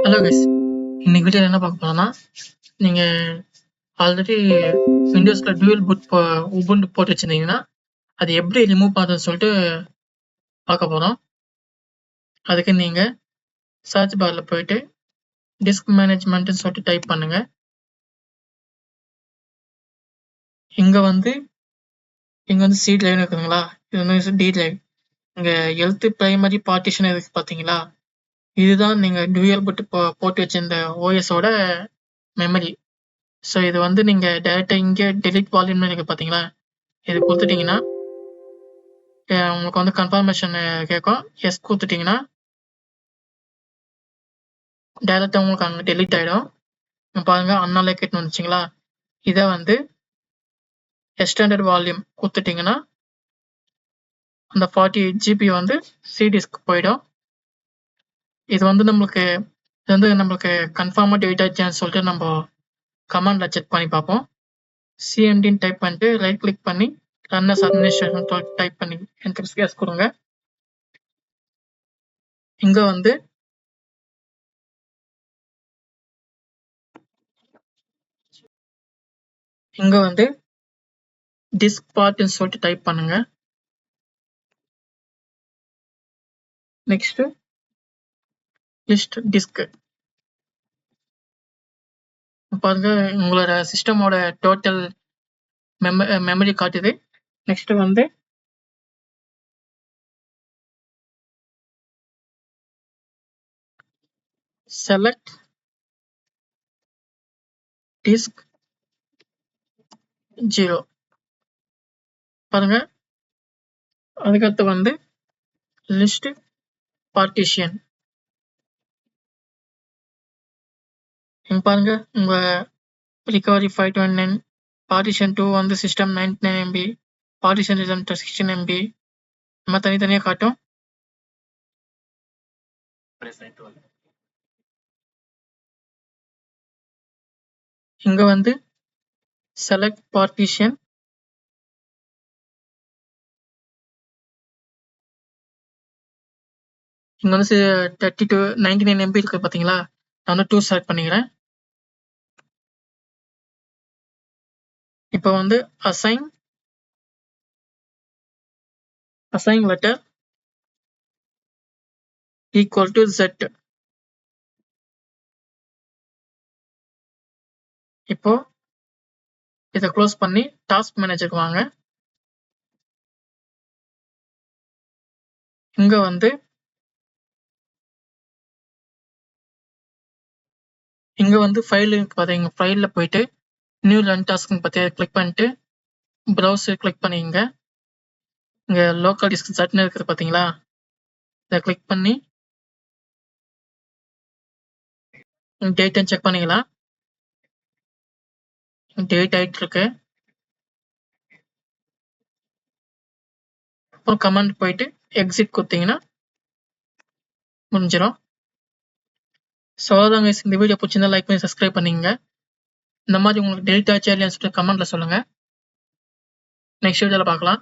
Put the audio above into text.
Hello guys, இன்னைக்கு வீடியோல என்ன பார்க்க போறோம்னா, நீங்க ஆல்ரெடி விண்டோஸ்ல டூயல் பூட் உபுண்டு போட்டு வச்சிருந்தீங்கன்னா, அது எப்படி ரிமூவ் பண்ணுறதுன்னு சொல்லிட்டு பார்க்க போறோம். அதுக்கு நீங்க சர்ச் பார்ல போயிட்டு டிஸ்க் மேனேஜ்மெண்ட்னு சொல்லிட்டு டைப் பண்ணுங்க. இங்க வந்து சி டிரைவ் இருக்குதுங்களா, இது வந்து டி டிரைவ். இங்க ஹெல்த் பிரைமரி பார்ட்டிஷன் இருக்கு பாத்தீங்களா, இதுதான் நீங்க டூயல் பூட் போட்டு வச்சிருந்த ஓஎஸோட மெமரி. ஸோ இது வந்து நீங்க டைரக்டா இங்கே டெலிட் வால்யூம்னு இருக்கு பாத்தீங்களா, இது கொடுத்துட்டீங்கன்னா உங்களுக்கு வந்து கன்ஃபர்மேஷன் கேட்கும். எஸ் கொடுத்துட்டீங்கன்னா டைரக்டா உங்களுக்கு அங்கே டெலிட் ஆகிடும். பாருங்க அன்அலோகேட்னு வந்துச்சுங்களா, இதை வந்து எக்ஸ்டெண்டட் வால்யூம் கொடுத்துட்டீங்கன்னா அந்த 48 GB வந்து சிடிஸ்க்கு போயிடும். இது வந்து நம்மளுக்கு கன்ஃபார்மாக டெலிட் ஆயிடுச்சான்னு சொல்லிட்டு நம்ம கமாண்டில் செக் பண்ணி பார்ப்போம். சிஎம்டின்னு டைப் பண்ணிட்டு ரைட் கிளிக் பண்ணி ரன் அஸ் அட்மினிஸ்ட்ரேஷன் டைப் பண்ணி என்டர் எஸ் கொடுங்க. இங்க வந்து டிஸ்க் பார்ட்னு சொல்லிட்டு டைப் பண்ணுங்க. Next list disk. பாருங்க உங்களோட சிஸ்டமோட டோட்டல் மெமரி காட்டுது. நெக்ஸ்ட் வந்து செலக்ட் டிஸ்க் 0. பாருங்க அதுக்கடுத்து வந்து லிஸ்ட் பார்ட்டிஷன். பாருங்க உங்க recovery 529, partition 2 வந்து system 99 MB, partition 16 MB, நம்ம தனித்தனியாக காட்டும். இங்க வந்து select partition. இங்க வந்து 99 MB இருக்கு பாத்தீங்களா, நான் வந்து 2 செலக்ட் பண்ணிக்கிறேன். இப்போ வந்து assign letter equal to Z. இப்போ இதை க்ளோஸ் பண்ணி டாஸ்க் மேனேஜருக்கு வாங்க. இங்க வந்து ஃபைல் பாத்தீங்க, ஃபைல்ல போயிட்டு நியூ ரன் டாஸ்க் பத்தி கிளிக் பண்ணிட்டு ப்ரௌசர் கிளிக் பண்ணிங்க. இங்க லோக்கல் டிஸ்க் சட்னு இருக்குது பாத்தீங்களா, இதை கிளிக் பண்ணி டேட் செக் பண்ணிக்கலாம். டேட் ஆயிட்டு இருக்கு. அப்புறம் கமாண்ட் போயிட்டு எக்ஸிட் கொடுத்தீங்கன்னா முடிஞ்சிடும். ஸோ அவ்வளோதாங்க. இந்த வீடியோ பிடிச்சிருந்தா லைக் பண்ணி சப்ஸ்கிரைப் பண்ணிங்க. இந்த மாதிரி உங்களுக்கு டெலிட் ஆச்சா இல்லையான்னு சொல்லிட்டு கமெண்ட்ல சொல்லுங்க. நெக்ஸ்ட் வீடியோல பார்க்கலாம்.